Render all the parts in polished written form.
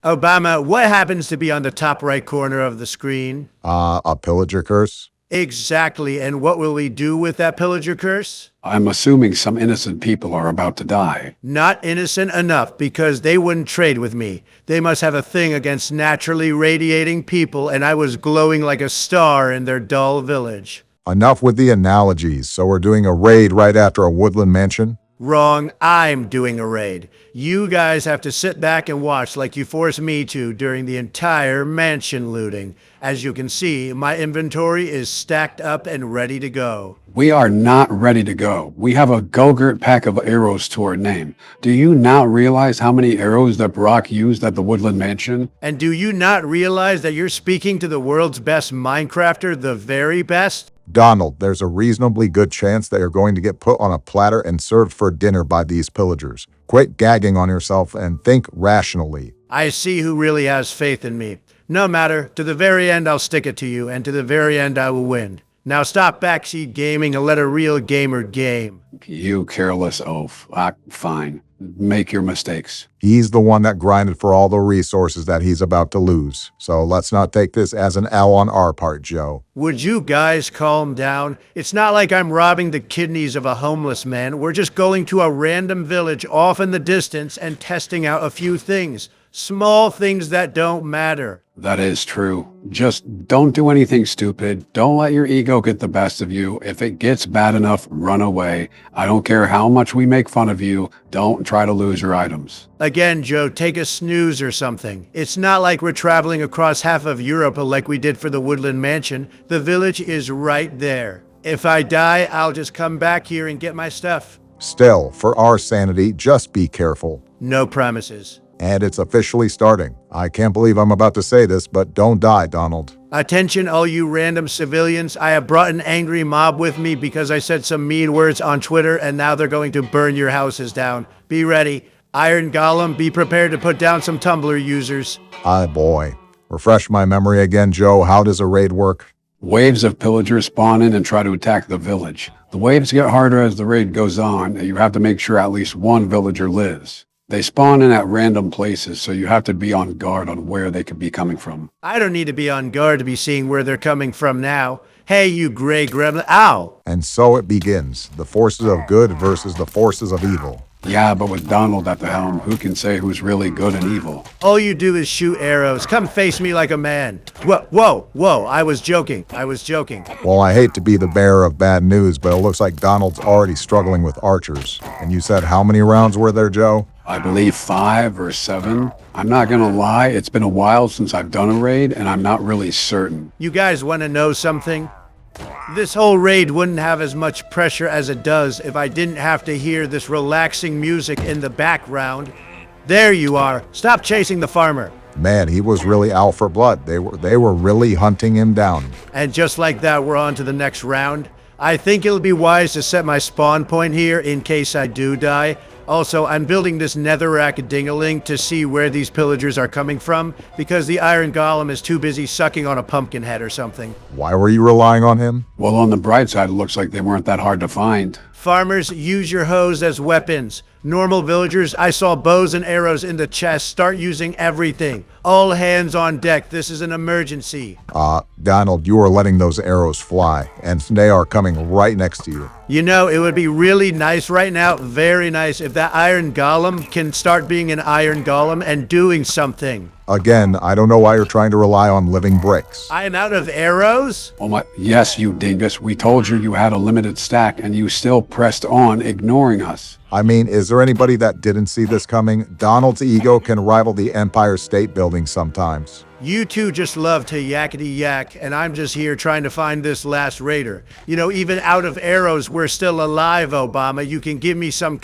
Obama, what happens to be on the top right corner of the screen? A pillager curse? Exactly, and what will we do with that pillager curse? I'm assuming some innocent people are about to die. Not innocent enough, because they wouldn't trade with me. They must have a thing against naturally radiating people, and I was glowing like a star in their dull village. Enough with the analogies. So we're doing a raid right after a woodland mansion? Wrong, I'm doing a raid. You guys have to sit back and watch like you forced me to during the entire mansion looting. As you can see, my inventory is stacked up and ready to go. We are not ready to go. We have a Go-Gurt pack of arrows to our name. Do you not realize how many arrows that Brock used at the Woodland Mansion? And do you not realize that you're speaking to the world's best Minecrafter, the very best? Donald, there's a reasonably good chance that you're going to get put on a platter and served for dinner by these pillagers. Quit gagging on yourself and think rationally. I see who really has faith in me. No matter, to the very end I'll stick it to you, and to the very end I will win. Now stop backseat gaming and let a real gamer game. You careless oaf. Fine. Make your mistakes. He's the one that grinded for all the resources that he's about to lose. So let's not take this as an L on our part, Joe. Would you guys calm down? It's not like I'm robbing the kidneys of a homeless man. We're just going to a random village off in the distance and testing out a few things. Small things that don't matter. That is true. Just don't do anything stupid. Don't let your ego get the best of you. If it gets bad enough, run away. I don't care how much we make fun of you. Don't try to lose your items. Again, Joe, take a snooze or something. It's not like we're traveling across half of Europe like we did for the Woodland Mansion. The village is right there. If I die, I'll just come back here and get my stuff. Still, for our sanity, just be careful. No promises. And it's officially starting. I can't believe I'm about to say this, but don't die, Donald. Attention, all you random civilians. I have brought an angry mob with me because I said some mean words on Twitter, and now they're going to burn your houses down. Be ready. Iron Golem, be prepared to put down some Tumblr users. Aye, boy. Refresh my memory again, Joe. How does a raid work? Waves of pillagers spawn in and try to attack the village. The waves get harder as the raid goes on, and you have to make sure at least one villager lives. They spawn in at random places, so you have to be on guard on where they could be coming from. I don't need to be on guard to be seeing where they're coming from now. Hey, you gray gremlin. Ow! And so it begins. The forces of good versus the forces of evil. Yeah, but with Donald at the helm, who can say who's really good and evil? All you do is shoot arrows. Come face me like a man. Whoa. I was joking. Well, I hate to be the bearer of bad news, but it looks like Donald's already struggling with archers. And you said how many rounds were there, Joe? I believe 5 or 7. I'm not gonna lie, it's been a while since I've done a raid, and I'm not really certain. You guys want to know something? This whole raid wouldn't have as much pressure as it does if I didn't have to hear this relaxing music in the background. There you are. Stop chasing the farmer. Man, he was really out for blood. They were really hunting him down. And just like that, we're on to the next round. I think it'll be wise to set my spawn point here in case I do die. Also, I'm building this netherrack dingaling to see where these pillagers are coming from, because the Iron Golem is too busy sucking on a pumpkin head or something. Why were you relying on him? Well, on the bright side, it looks like they weren't that hard to find. Farmers, use your hoes as weapons. Normal villagers, I saw bows and arrows in the chest. Start using everything. All hands on deck. This is an emergency. Donald, you are letting those arrows fly, and they are coming right next to you. You know, it would be really nice right now, very nice, if that Iron Golem can start being an Iron Golem and doing something. Again, I don't know why you're trying to rely on living bricks. I am out of arrows? Oh my, yes, you dingus. We told you you had a limited stack, and you still pressed on, ignoring us. I mean, is there anybody that didn't see this coming? Donald's ego can rival the Empire State Building sometimes. You two just love to yakety yak, and I'm just here trying to find this last raider. You know, even out of arrows, we're still alive, Obama. You can give me some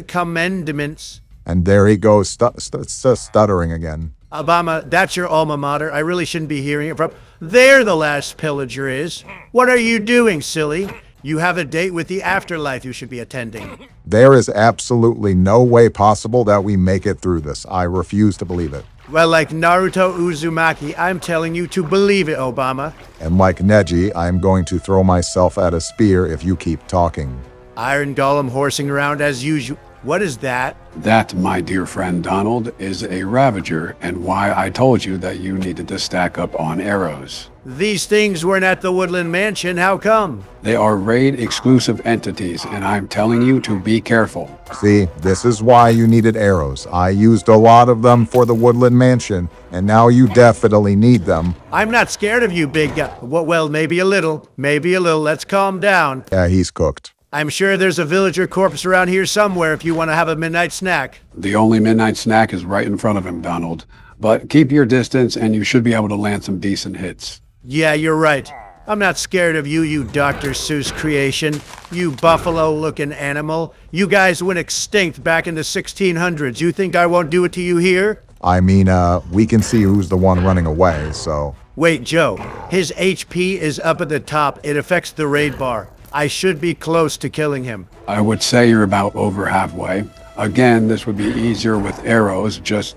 commendaments. And there he goes, stuttering again. Obama, that's your alma mater. I really shouldn't be hearing it from. There the last pillager is. What are you doing, silly? You have a date with the afterlife you should be attending. There is absolutely no way possible that we make it through this. I refuse to believe it. Well, like Naruto Uzumaki, I'm telling you to believe it, Obama. And like Neji, I'm going to throw myself at a spear if you keep talking. Iron Golem horsing around as usual. What is that? That, my dear friend Donald, is a Ravager, and why I told you that you needed to stack up on arrows. These things weren't at the Woodland Mansion. How come? They are raid exclusive entities, and I'm telling you to be careful. See, this is why you needed arrows. I used a lot of them for the Woodland Mansion, and now you definitely need them. I'm not scared of you, big guy. Well, maybe a little. Maybe a little. Let's calm down. Yeah, he's cooked. I'm sure there's a villager corpse around here somewhere if you want to have a midnight snack. The only midnight snack is right in front of him, Donald. But keep your distance, and you should be able to land some decent hits. Yeah, you're right. I'm not scared of you, you Dr. Seuss creation. You buffalo-looking animal. You guys went extinct back in the 1600s. You think I won't do it to you here? I mean, we can see who's the one running away, so... Wait, Joe. His HP is up at the top. It affects the raid bar. I should be close to killing him. I would say you're about over halfway. Again, this would be easier with arrows, just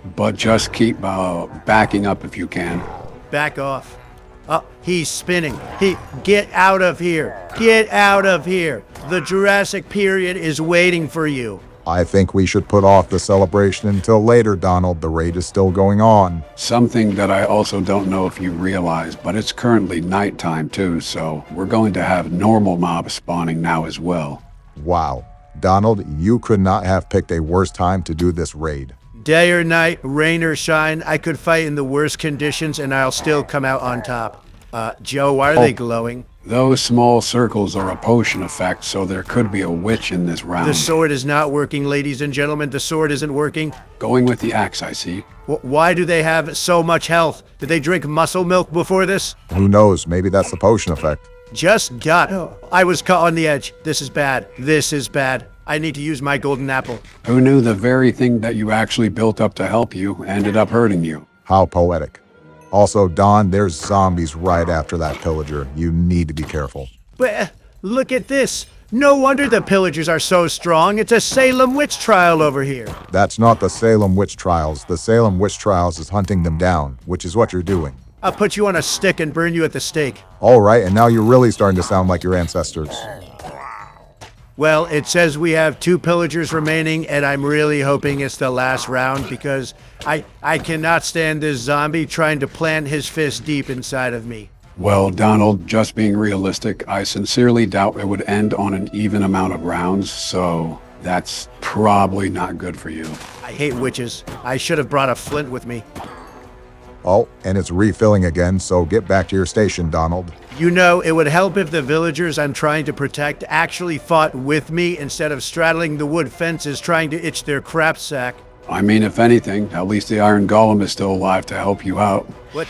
keep backing up if you can. Back off. Oh, he's spinning. Get out of here. Get out of here. The Jurassic period is waiting for you. I think we should put off the celebration until later, Donald. The raid is still going on. Something that I also don't know if you realize, but it's currently nighttime too, so we're going to have normal mobs spawning now as well. Wow. Donald, you could not have picked a worse time to do this raid. Day or night, rain or shine, I could fight in the worst conditions and I'll still come out on top. Joe, why are they glowing? Those small circles are a potion effect, so there could be a witch in this round. The sword is not working, ladies and gentlemen. The sword isn't working. Going with the axe, I see. Why do they have so much health? Did they drink muscle milk before this? Who knows? Maybe that's the potion effect. Just got. I was caught on the edge. This is bad. This is bad. I need to use my golden apple. Who knew the very thing that you actually built up to help you ended up hurting you? How poetic. Also, Don, there's zombies right after that pillager. You need to be careful. But look at this. No wonder the pillagers are so strong. It's a Salem witch trial over here. That's not the Salem witch trials. The Salem witch trials is hunting them down, which is what you're doing. I'll put you on a stick and burn you at the stake. All right, and now you're really starting to sound like your ancestors. Well, it says we have 2 pillagers remaining, and I'm really hoping it's the last round because I cannot stand this zombie trying to plant his fist deep inside of me. Well, Donald, just being realistic, I sincerely doubt it would end on an even amount of rounds, so that's probably not good for you. I hate witches. I should have brought a flint with me. Oh, and it's refilling again, so get back to your station, Donald. You know, it would help if the villagers I'm trying to protect actually fought with me instead of straddling the wood fences trying to itch their crap sack. I mean, if anything, at least the Iron Golem is still alive to help you out. What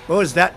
was that?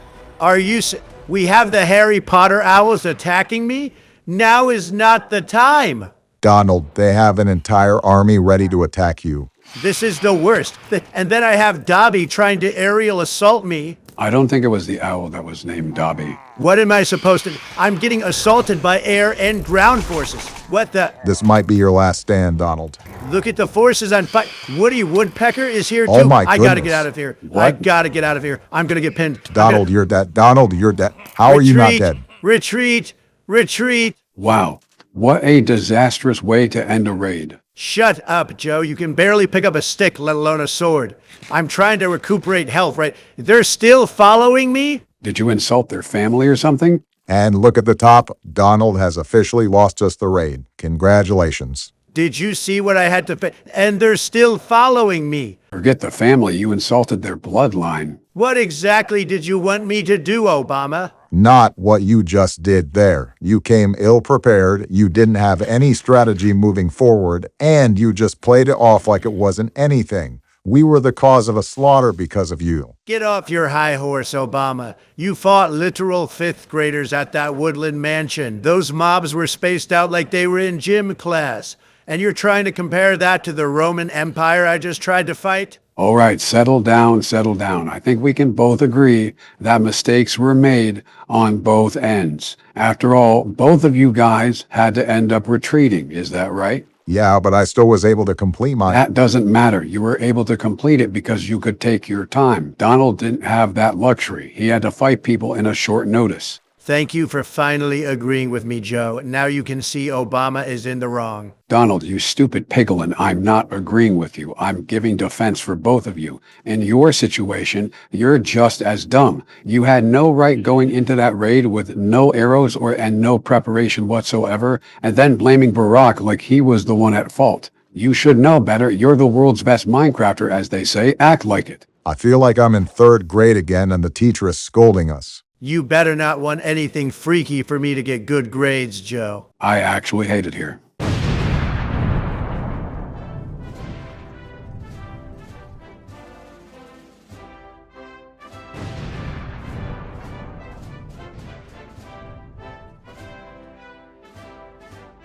We have the Harry Potter owls attacking me? Now is not the time. Donald, they have an entire army ready to attack you. This is the worst. And then I have Dobby trying to aerial assault me. I don't think it was the owl that was named Dobby. What am I supposed to... I'm getting assaulted by air and ground forces. What the... This might be your last stand, Donald. Look at the forces on fire. Woody Woodpecker is here too. Oh my I gotta goodness. get out of here. What? I gotta get out of here. I'm gonna get pinned. Donald, you're dead. Donald, you're dead. How are you not dead? Retreat! Retreat! Wow, what a disastrous way to end a raid. Shut up, Joe. You can barely pick up a stick, let alone a sword. I'm trying to recuperate health, right? They're still following me? Did you insult their family or something? And look at the top. Donald has officially lost us the raid. Congratulations. Did you see what I had to... And they're still following me. Forget the family, you insulted their bloodline. What exactly did you want me to do, Obama? Not what you just did there. You came ill-prepared, you didn't have any strategy moving forward, and you just played it off like it wasn't anything. We were the cause of a slaughter because of you. Get off your high horse, Obama. You fought literal 5th graders at that Woodland Mansion. Those mobs were spaced out like they were in gym class. And you're trying to compare that to the Roman Empire I just tried to fight? All right, settle down, settle down. I think we can both agree that mistakes were made on both ends. After all, both of you guys had to end up retreating, is that right? Yeah, but I still was able to complete my... That doesn't matter. You were able to complete it because you could take your time. Donald didn't have that luxury. He had to fight people in a short notice. Thank you for finally agreeing with me, Joe. Now you can see Obama is in the wrong. Donald, you stupid piglin, I'm not agreeing with you. I'm giving defense for both of you. In your situation, you're just as dumb. You had no right going into that raid with no arrows and no preparation whatsoever, and then blaming Barack like he was the one at fault. You should know better. You're the world's best Minecrafter, as they say. Act like it. I feel like I'm in third grade again and the teacher is scolding us. You better not want anything freaky for me to get good grades, Joe. I actually hate it here.